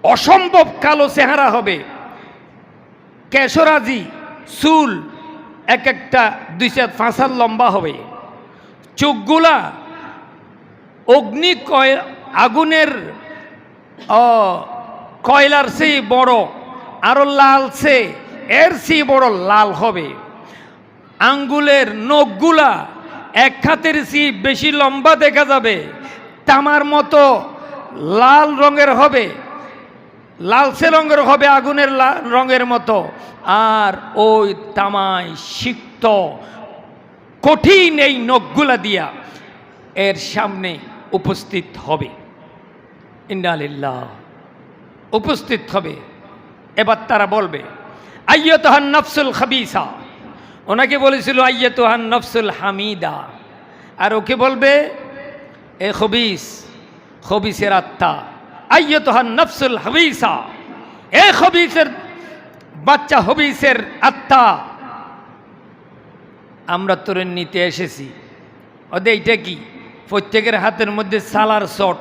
[SPEAKER 1] অসম্ভব কালো চেহারা হবে, কেশরাজি চুল এক একটা 2-5 হাত লম্বা হবে, চোখগুলা অগ্নি আগুনের কয়লার চেয়ে বড়, আরো লালচে, এর চেয়ে বড় লাল হবে, আঙ্গুলের নখগুলা এক হাতের চেয়ে বেশি লম্বা দেখা যাবে, তামার মতো লাল রঙের হবে, লালচে রঙের হবে, আগুনের রঙের মতো। আর ওই তামায় সিক্ত কঠিন এই নখগুলা দিয়া এর সামনে উপস্থিত হবে। ইন্না লিল্লাহ, উপস্থিত হবে। এবার তারা বলবে, আইয়াতুহান নফসুল খাবিসা। ওনাকে বলেছিল আইয়াতুহান নফসুল হামিদা, আর ওকে বলবে এ খবিস, খবিসের আত্মা। আইয়াতুহান নফসুল হাবিসা, এ খবিসের বাচ্চা, হবিসের আত্মা, আমরা তোরে নিতে এসেছি। ওদের এইটা কি? প্রত্যেকের হাতের মধ্যে সালার শট,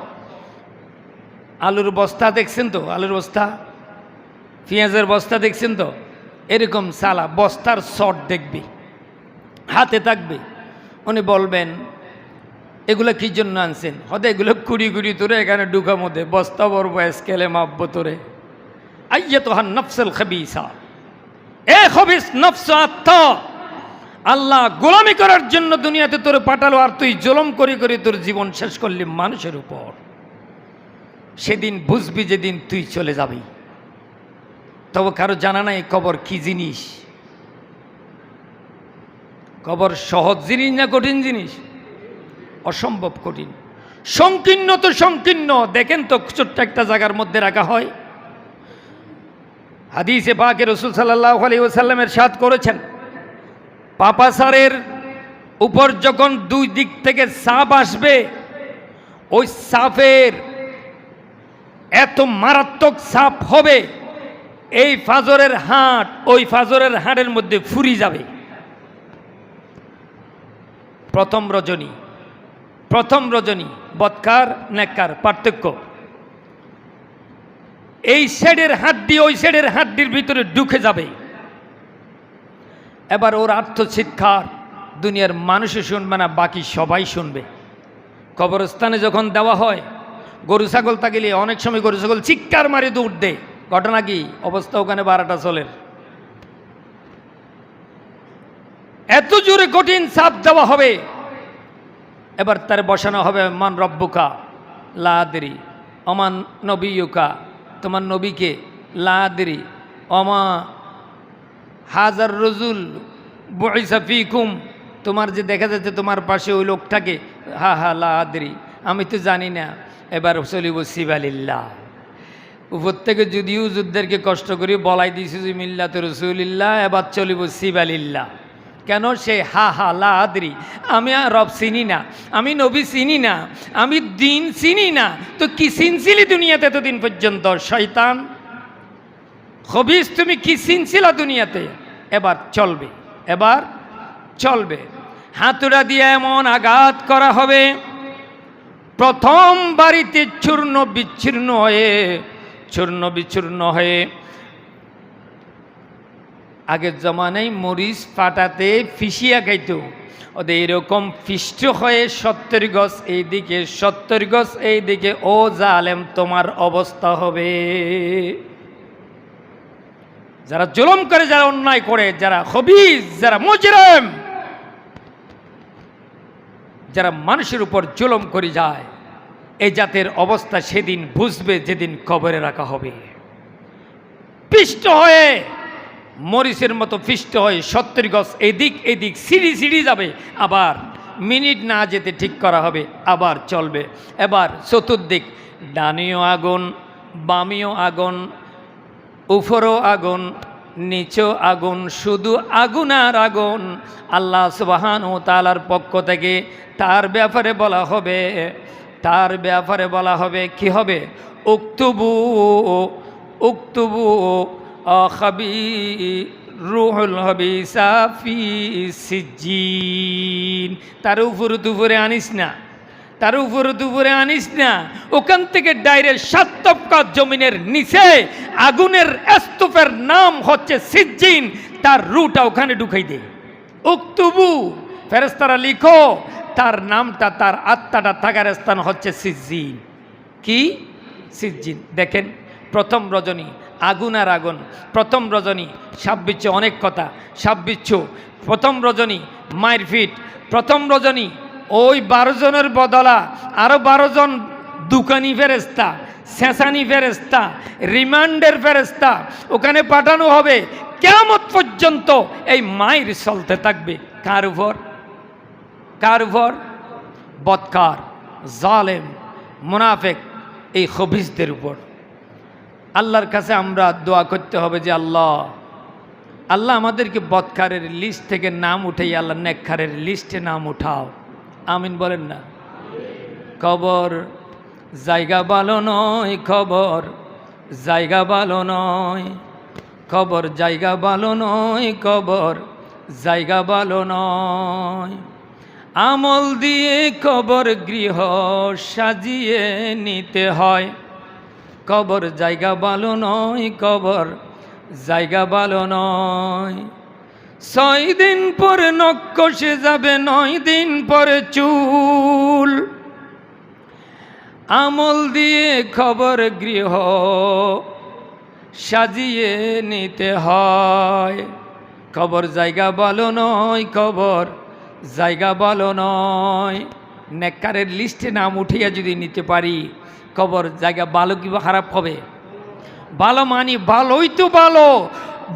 [SPEAKER 1] আলুর বস্তা দেখছেন তো, আলুর বস্তা, পেঁয়াজের বস্তা দেখছেন তো, এরকম সালা বস্তার শট দেখবে, হাতে থাকবে। উনি বলবেন এগুলো কি জন্য আনছেন? হয়তো এগুলো কুড়ি কুড়ি তোরে এখানে ঢুকা মধ্যে বস্তা বরব, স্কেলে মাপব তোরে। আইয়াতুহান নফসুল খাবিসা, এ খবিস নফস আত্মা, আল্লাহ গোলামি করার জন্য দুনিয়াতে তোরে পাঠালো, আর তুই জুলুম করে করে তোর জীবন শেষ করলি মানুষের উপর। সেদিন বুঝবি যেদিন তুই চলে যাবি। তবে কারো জানা নাই কবর কি জিনিস। কবর সহজ জিনিস না কঠিন জিনিস? অসম্ভব কঠিন, সংকীর্ণ তো সংকীর্ণ। দেখেন তো, ছোট্ট একটা জায়গার মধ্যে রাখা হয়। হাদিসে পাকে রাসূল সাল্লাল্লাহু আলাইহি ওয়াসাল্লাম ইরশাদ করেছেন, পাপাসারের উপর যখন দুই দিক থেকে সাপ আসবে, ওই সাপের এত মারাত্মক সাপ হবে, এই ফাজরের হাট ওই ফাজরের হাটের মধ্যে ফুরি যাবে। প্রথম রজনী, প্রথম রজনী, বদকার নেককার পার্থক্য। এই সাইডের হাড্ডি ওই সাইডের হাড্ডির ভিতরে ঢুকে যাবে। এবার ওর আত্মচিৎকার দুনিয়ার মানুষও শুনবে না, বাকি সবাই শুনবে। কবরস্থানে যখন দেওয়া হয়, গরু ছাগল থাকলে অনেক সময় গরু ছাগল চিৎকার মারি দৌড় দেয়। ঘটনা কি অবস্থা ওখানে 12টা চলের। এত জোরে কঠিন চাপ দেওয়া হবে। এবার তার বসানো হবে, মান রব্বুকা লা আদরি, অমান নবিয়ুকা, তোমার নবীকে, লা আদরি, অমা হাজার রজুল বুইসা ফিকুম, তোমার যে দেখা যাচ্ছে তোমার পাশে ওই লোকটাকে, হা হা লা আদরি, আমি তো জানি না। এবার চলিব সিবালিল্লাহ। উপর থেকে যদিও যুদ্ধেরকে কষ্ট করে বলাই দিয়েছে যে মিল্লাত রসুলিল্লাহ, এবার চলিব সিবালিল্লাহ। কেন? সে হা হা লা আদরি, আমি রব চিনি না, আমি নবী চিনি না, আমি দিন চিনি না। তো কি চিনছিলি দুনিয়াতে এতদিন পর্যন্ত? শয়তান খবিস, তুমি কি চিনছিলা দুনিয়াতে? এবার চলবে, এবার চলবে। হাতুড়া দিয়ে এমন আঘাত করা হবে, প্রথম বাড়িতে চূর্ণ বিচ্ছিন্ন হয়ে, চূর্ণ বিচূর্ণ হয়ে। আগের জমানায় মরিচ পাটাতে ফিসিয়া খাইত, ওদের এরকম ফিষ্ট হয়ে 70 গজ এইদিকে 70 গজ এইদিকে। ও জালেম, তোমার অবস্থা হবে। যারা জুলুম করে, যারা অন্যায় করে, যারা খবিস, যারা মুজরিম, যারা মানুষের উপর জুলুম করে যায়, এই জাতের অবস্থা সেদিন বুঝবে যেদিন কবরে রাখা হবে। পিষ্ট হয়ে মরিচের মতো পিষ্ট হয়ে 70 গজ এদিক এদিক সিঁড়ি সিঁড়ি যাবে। আবার মিনিট না যেতে ঠিক করা হবে, আবার চলবে। এবার চতুর্দিক, ডানিও আগুন, বামিও আগুন, উপরও আগুন, নিচেও আগুন, শুধু আগুন আর আগুন। আল্লাহ সুবহানাহু ওয়া তাআলার পক্ষ থেকে তার ব্যাপারে বলা হবে, তার ব্যাপারে বলা হবে কি হবে? উক্তুবু উক্তুবু রুহুল হাবিসা ফি সিজ্জিন। তার উপরে দুপুরে আনিস না, তার উপরে দুপুরে আনিস না। ওখান থেকে ডাইরেক্ট 7 তবকা জমিনের নিচে আগুনের স্তূপের নাম হচ্ছে সিজ্জিন, তার রুটা ওখানে ঢুকাই দে। উক্তুবু, ফেরেশতারা লিখো, তার নামটা, তার আত্মাটা থাকার স্থান হচ্ছে সিজ্জিন। কি? সিজ্জিন। দেখেন, প্রথম রজনী আগুন আর আগুন, প্রথম রজনী সাপ বিচ্ছু, অনেক কথা, সাপ বিচ্ছু, প্রথম রজনী মায়ের ফিট, প্রথম রজনী ওই 12 জনের বদলা আরো 12 জন দোকানি ফেরেস্তা, শেষানি ফেরেস্তা, রিমান্ডের ফেরেস্তা ওখানে পাঠানো হবে। কিয়ামত পর্যন্ত এই মায়ের চলতে থাকবে। কার উপর? কার উপর? বদকার, জালেম, মুনাফিক, এই খবিসদের উপর। আল্লাহর কাছে আমরা দোয়া করতে হবে যে আল্লাহ, আল্লাহ আমাদেরকে বদকারের লিস্ট থেকে নাম উঠাই, আল্লাহ নেককারের লিস্টে নাম উঠাও। আমিন বলেন না? কবর জায়গা ভালো নয়, খবর জায়গা ভালো নয়, খবর জায়গা ভালো নয়, কবর জায়গা ভালো নয়। আমল দিয়ে কবর গৃহ সাজিয়ে নিতে হয়, কবর জায়গা ভালো নয়, কবর জায়গা ভালো নয়। 6 দিন পরে নখ কষে যাবে, 9 দিন পরে চুল। আমল দিয়ে খবর গৃহ সাজিয়ে নিতে হয়, কবর জায়গা ভালো নয়, কবর জায়গা ভালো নয়। নেককারের লিস্টে নাম উঠিয়া যদি নিতে পারি, কবর জায়গা ভালো কি খারাপ হবে? ভালো মানি, ভালোই তো ভালো,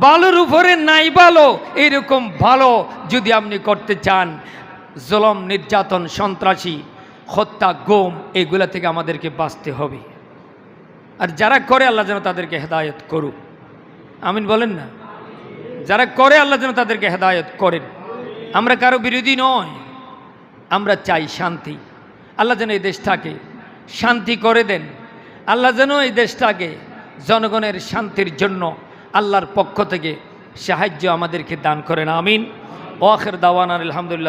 [SPEAKER 1] ভালোর উপরে নাই ভালো। এরকম ভালো যদি আপনি করতে চান, জুলুম, নির্যাতন, সন্ত্রাসী, হত্যা, গুম, এগুলা থেকে আমাদেরকে বাঁচতে হবে। আর যারা করে আল্লাহ যেন তাদেরকে হেদায়েত করুক। আমিন বলেন না? যারা করে আল্লাহ যেন তাদেরকে হেদায়েত করেন। আমরা কারো বিরোধী নয়, আমরা চাই শান্তি। আল্লাহ যেন এই দেশটাকে শান্তি করে দেন। আল্লাহ যেন এই দেশটাকে জনগণের শান্তির জন্য আল্লাহর পক্ষ থেকে সাহায্য আমাদেরকে দান করেন। আমিন। ওয়া আখির দাওয়ানা আলহামদুলিল্লাহ।